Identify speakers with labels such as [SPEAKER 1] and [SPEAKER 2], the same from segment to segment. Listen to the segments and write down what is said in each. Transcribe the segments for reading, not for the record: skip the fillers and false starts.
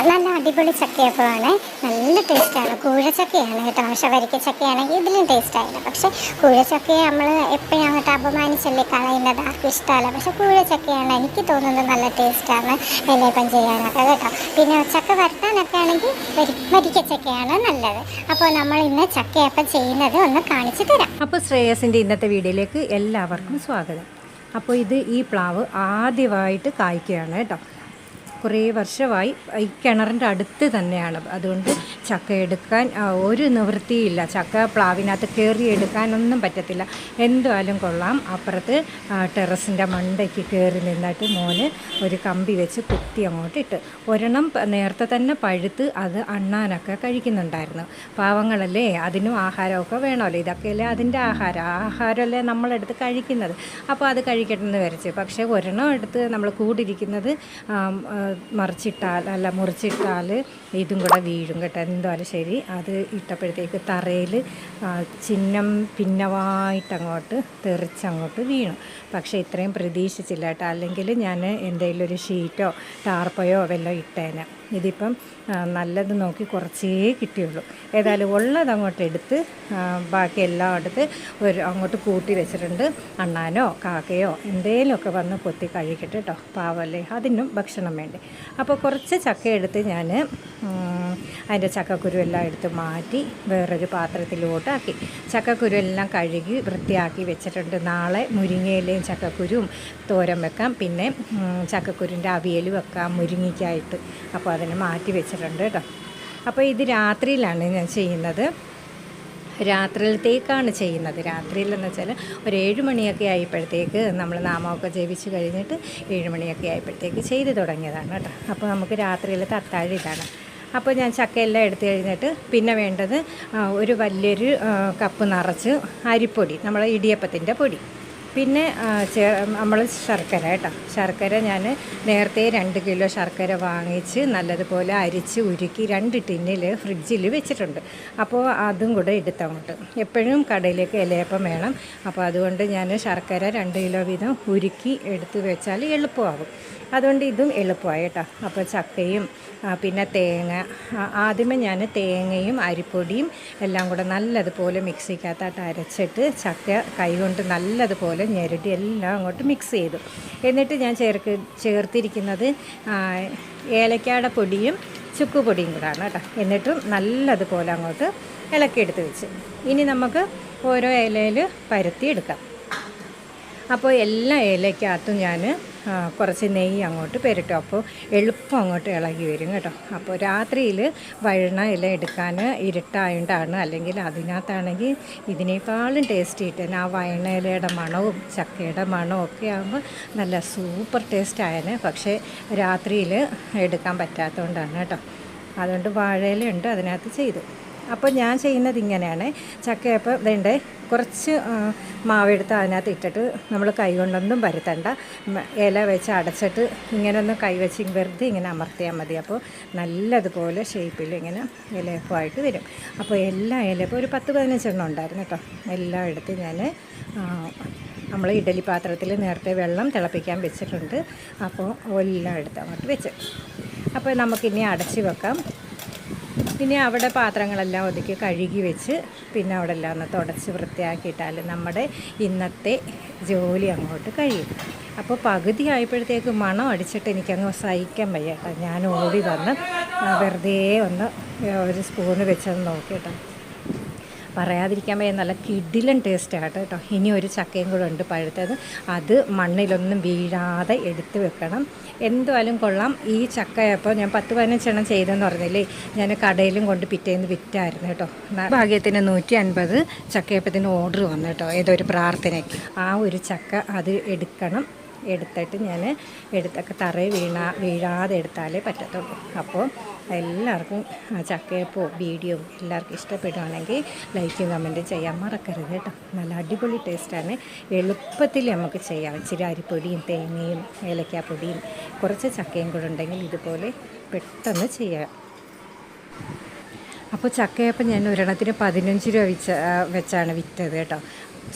[SPEAKER 1] നല്ല അടിപൊളി ചക്കയപ്പമാണ്. നല്ല ടേസ്റ്റാണ്. കൂഴച്ചക്കയാണ് കേട്ടോ. പക്ഷെ വരിക്കച്ചക്കയാണെങ്കിൽ ഇതിലും ടേസ്റ്റായില്ല. പക്ഷെ കൂഴച്ചക്കയെ നമ്മൾ എപ്പോഴും അങ്ങോട്ട് അപമാനിച്ചല്ലേ കളയുന്നത്, ആർക്കും ഇഷ്ടമല്ല. പക്ഷെ കൂഴച്ചക്കയാണ് എനിക്ക് തോന്നുന്നത് നല്ല ടേസ്റ്റാണ് ഇലയപ്പം ചെയ്യാനൊക്കെ കേട്ടോ. പിന്നെ ചക്ക വരട്ടാനൊക്കെ ആണെങ്കിൽ വരിക്കച്ചക്കയാണ് നല്ലത്. അപ്പോൾ നമ്മൾ ഇന്ന് ചക്കയപ്പം ചെയ്യുന്നത് ഒന്ന് കാണിച്ചു തരാം.
[SPEAKER 2] അപ്പോൾ ശ്രേയസിൻ്റെ ഇന്നത്തെ വീഡിയോയിലേക്ക് എല്ലാവർക്കും സ്വാഗതം. അപ്പോൾ ഈ പ്ലാവ് ആദ്യമായിട്ട് കായ്ക്കുകയാണ് കേട്ടോ. കുറേ വർഷമായി ഈ കിണറിൻ്റെ അടുത്ത് തന്നെയാണ്. അതുകൊണ്ട് ചക്ക എടുക്കാൻ ഒരു നിവൃത്തിയില്ല. ചക്ക പ്ലാവിനകത്ത് കയറി എടുക്കാനൊന്നും പറ്റത്തില്ല. എന്തായാലും കൊള്ളാം. അപ്പുറത്ത് ടെറസിൻ്റെ മണ്ടയ്ക്ക് കയറി നിന്നിട്ട് മോന് ഒരു കമ്പി വെച്ച് കുത്തി അങ്ങോട്ട് ഇട്ട്. ഒരെണ്ണം നേരത്തെ തന്നെ പഴുത്ത് അത് അണ്ണാനൊക്കെ കഴിക്കുന്നുണ്ടായിരുന്നു. പാവങ്ങളല്ലേ, അതിനും ആഹാരമൊക്കെ വേണമല്ലോ. ഇതൊക്കെയല്ലേ അതിൻ്റെ ആഹാരമല്ലേ നമ്മളെടുത്ത് കഴിക്കുന്നത്. അപ്പോൾ അത് കഴിക്കട്ടെ എന്ന് വരച്ച്. പക്ഷേ ഒരെണ്ണം എടുത്ത് നമ്മൾ കൂടിരിക്കുന്നത് മുറിച്ചിട്ടാൽ ഇതും കൂടെ വീഴും കേട്ടോ. എന്തായാലും ശരി. അത് ഇട്ടപ്പോഴത്തേക്ക് തറയിൽ ഭിന്നമായിട്ടങ്ങോട്ട് തെറിച്ചങ്ങോട്ട് വീണു. പക്ഷേ ഇത്രയും പ്രതീക്ഷിച്ചില്ല കേട്ടോ. അല്ലെങ്കിൽ ഞാൻ എന്തെങ്കിലും ഒരു ഷീറ്റോ ടാർപ്പയോ വല്ലതും ഇട്ടേനെ. ഇതിപ്പം നല്ലത് നോക്കി കുറച്ചേ കിട്ടിയുള്ളൂ. ഏതായാലും ഉള്ളത് അങ്ങോട്ട് എടുത്ത് ബാക്കി എല്ലാം എടുത്ത് അങ്ങോട്ട് കൂട്ടി വെച്ചിട്ടുണ്ട്. അണ്ണാനോ കാക്കയോ എന്തേലുമൊക്കെ വന്ന് കൊത്തി കഴിക്കട്ടെ കേട്ടോ. പാവല്ലേ, അതിനും ഭക്ഷണം വേണ്ടേ. അപ്പോൾ കുറച്ച് ചക്ക എടുത്ത് ഞാൻ അതിൻ്റെ ചക്കക്കുരു എല്ലാം എടുത്ത് മാറ്റി വേറൊരു പാത്രത്തിലോട്ടാക്കി. ചക്കക്കുരു എല്ലാം കഴുകി വൃത്തിയാക്കി വെച്ചിട്ടുണ്ട്. നാളെ മുരിങ്ങയിലയും ചക്കക്കുരുവും തോരൻ വെക്കാം. പിന്നെ ചക്കക്കുരുൻ്റെ അവിയൽ വെക്കാം മുരിങ്ങയ്ക്കായിട്ട്. അപ്പോൾ അതിന് മാറ്റി വെച്ചിട്ടുണ്ട് കേട്ടോ. അപ്പോൾ ഇത് രാത്രിയിലാണ് ഞാൻ ചെയ്യുന്നത്. രാത്രിയിലത്തേക്കാണ് ചെയ്യുന്നത്. രാത്രിയിലെന്ന് വെച്ചാൽ ഒരു 7 മണിയൊക്കെ ആയപ്പോഴത്തേക്ക് നമ്മൾ നാമമൊക്കെ ജപിച്ച് കഴിഞ്ഞിട്ട് 7 മണിയൊക്കെ ആയപ്പോഴത്തേക്ക് ചെയ്ത് തുടങ്ങിയതാണ് കേട്ടോ. അപ്പോൾ നമുക്ക് രാത്രിയിലത്തെ അത്താഴം ഇതാണ്. അപ്പോൾ ഞാൻ ചക്കയെല്ലാം എടുത്തു കഴിഞ്ഞിട്ട് പിന്നെ വേണ്ടത് ഒരു വലിയൊരു കപ്പ് നിറച്ച് അരിപ്പൊടി, നമ്മളെ ഇടിയപ്പത്തിൻ്റെ പൊടി. പിന്നെ നമ്മൾ ശർക്കര കേട്ടോ. ശർക്കര ഞാൻ നേരത്തെ 2 കിലോ ശർക്കര വാങ്ങിച്ച് നല്ലതുപോലെ അരിച്ച് ഉരുക്കി 2 ടിന്നിൽ ഫ്രിഡ്ജിൽ വെച്ചിട്ടുണ്ട്. അപ്പോൾ അതും കൂടെ എടുത്തങ്ങോട്ട്. എപ്പോഴും കടയിലേക്ക് ഇലയപ്പം വേണം. അപ്പോൾ അതുകൊണ്ട് ഞാൻ ശർക്കര 2 കിലോ വീതം ഉരുക്കി എടുത്ത് വെച്ചാൽ എളുപ്പമാകും. അതുകൊണ്ട് ഇതും എളുപ്പമായി കേട്ടോ. അപ്പോൾ ചക്കയും പിന്നെ തേങ്ങ, ആദ്യമേ ഞാൻ തേങ്ങയും അരിപ്പൊടിയും എല്ലാം കൂടെ നല്ലതുപോലെ മിക്സിക്കകത്തായിട്ട് അരച്ചിട്ട് ചക്ക കൈകൊണ്ട് നല്ലതുപോലെ ഞെരടി എല്ലാം അങ്ങോട്ട് മിക്സ് ചെയ്തു. എന്നിട്ട് ഞാൻ ചേർത്തിരിക്കുന്നത് ഏലക്കയുടെ പൊടിയും ചുക്കുപൊടിയും കൂടാണ് കേട്ടോ. എന്നിട്ടും നല്ലതുപോലെ അങ്ങോട്ട് ഇളക്കിയെടുത്ത് വെച്ച് ഇനി നമുക്ക് ഓരോ ഇലയിൽ പരത്തിയെടുക്കാം. അപ്പോൾ എല്ലാ ഇലയ്ക്കകത്തും ഞാൻ കുറച്ച് നെയ്യ് അങ്ങോട്ട് പെരട്ടും. അപ്പോൾ എളുപ്പം അങ്ങോട്ട് ഇളകി വരും കേട്ടോ. അപ്പോൾ രാത്രിയിൽ വഴണ ഇല എടുക്കാൻ ഇരുട്ടായതുകൊണ്ടാണ്. അല്ലെങ്കിൽ അതിനകത്താണെങ്കിൽ ഇതിനേക്കാളും ടേസ്റ്റ് കിട്ടാൻ ആ വഴണ ഇലയുടെ മണവും ചക്കയുടെ മണവും ഒക്കെ ആകുമ്പോൾ നല്ല സൂപ്പർ ടേസ്റ്റ് ആയേനെ. പക്ഷേ രാത്രിയിൽ എടുക്കാൻ പറ്റാത്തതുകൊണ്ടാണ് കേട്ടോ. അതുകൊണ്ട് വാഴയിലുണ്ട് അതിനകത്ത് ചെയ്തു. അപ്പോൾ ഞാൻ ചെയ്യുന്നത് ഇങ്ങനെയാണ്. ചക്കയപ്പം ഇതുണ്ട്, കുറച്ച് മാവെടുത്ത് അതിനകത്ത് ഇട്ടിട്ട് നമ്മൾ കൈ കൊണ്ടൊന്നും പരത്തണ്ട. ഇല വെച്ച് അടച്ചിട്ട് ഇങ്ങനെ ഒന്ന് കൈ വെച്ച് വെറുതെ ഇങ്ങനെ അമർത്തിയാൽ മതി. അപ്പോൾ നല്ലതുപോലെ ഷേപ്പിൽ ഇങ്ങനെ ഇലയപ്പമായിട്ട് വരും. അപ്പോൾ എല്ലാ ഇലയപ്പം ഒരു 10-15 എണ്ണം ഉണ്ടായിരുന്നു കേട്ടോ. എല്ലാം എടുത്ത് ഞാൻ നമ്മൾ ഇഡലി പാത്രത്തിൽ നേരത്തെ വെള്ളം തിളപ്പിക്കാൻ വെച്ചിട്ടുണ്ട്. അപ്പോൾ എല്ലാം എടുത്ത് അങ്ങോട്ട് വെച്ച് അപ്പോൾ നമുക്കിനി അടച്ച് വെക്കാം. പിന്നെ അവിടെ പാത്രങ്ങളെല്ലാം ഒതുക്കി കഴുകി വെച്ച് പിന്നെ അവിടെ എല്ലാം ഒന്ന് തുടച്ച് വൃത്തിയാക്കിയിട്ടാൽ നമ്മുടെ ഇന്നത്തെ ജോലി അങ്ങോട്ട് കഴിയും. അപ്പോൾ പകുതി ആയപ്പോഴത്തേക്ക് മണം അടിച്ചിട്ട് എനിക്കങ്ങ് സഹിക്കാൻ വയ്യ കേട്ടോ. ഞാൻ ഓടി വന്ന് വെറുതെ ഒന്ന് ഒരു സ്പൂണ് വെച്ചത് നോക്കി കേട്ടോ. പറയാതിരിക്കാൻ വയ്യ, നല്ല കിടിലൻ ടേസ്റ്റാണ് കേട്ടോ. ഇനി ഒരു ചക്കയും കൂടെ ഉണ്ട് പഴുത്തത്. അത് മണ്ണിലൊന്നും വീഴാതെ എടുത്ത് വെക്കണം. എന്തായാലും കൊള്ളാം. ഈ ചക്കയപ്പോൾ ഞാൻ 10-15 എണ്ണം ചെയ്തെന്ന് പറഞ്ഞില്ലേ, ഞാൻ കടയിലും കൊണ്ട് പിറ്റേന്ന് വിറ്റായിരുന്നു കേട്ടോ. ഭാഗ്യത്തിന് 150 ചക്കയപ്പത്തിന് ഓർഡർ വന്നു കേട്ടോ. ഏതൊരു പ്രാർത്ഥനയ്ക്ക് ആ ഒരു ചക്ക അത് എടുക്കണം. എടുത്തിട്ട് ഞാൻ എടുത്തൊക്കെ തറയിൽ വീഴാതെ എടുത്താലേ പറ്റത്തുള്ളൂ. അപ്പോൾ എല്ലാവർക്കും ചക്കയപ്പോ വീഡിയോ എല്ലാവർക്കും ഇഷ്ടപ്പെടുകയാണെങ്കിൽ ലൈക്കും കമൻറ്റും ചെയ്യാൻ മറക്കരുത് കേട്ടോ. നല്ല അടിപൊളി ടേസ്റ്റാണ്. എളുപ്പത്തിൽ നമുക്ക് ചെയ്യാം. ഇച്ചിരി അരിപ്പൊടിയും തേങ്ങയും ഏലക്കാപ്പൊടിയും കുറച്ച് ചക്കയും കൂടെ ഉണ്ടെങ്കിൽ ഇതുപോലെ പെട്ടെന്ന് ചെയ്യാം. അപ്പോൾ ചക്കയപ്പം ഞാൻ ഒരെണ്ണത്തിന് 15 രൂപ വെച്ചാണ് വിറ്റത് കേട്ടോ.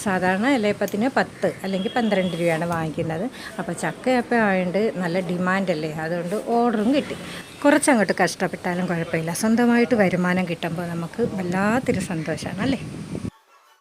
[SPEAKER 2] സാധാരണ ഇലയപ്പത്തിന് 10 അല്ലെങ്കിൽ 12 രൂപയാണ് വാങ്ങിക്കുന്നത്. അപ്പോൾ ചക്കയപ്പം ആയതുകൊണ്ട് നല്ല ഡിമാൻഡല്ലേ, അതുകൊണ്ട് ഓർഡറും കിട്ടി. കുറച്ചങ്ങോട്ട് കഷ്ടപ്പെട്ടാലും കുഴപ്പമില്ല. സ്വന്തമായിട്ട് വരുമാനം കിട്ടുമ്പോൾ നമുക്ക് വല്ലാത്തൊരു സന്തോഷമാണ് അല്ലേ.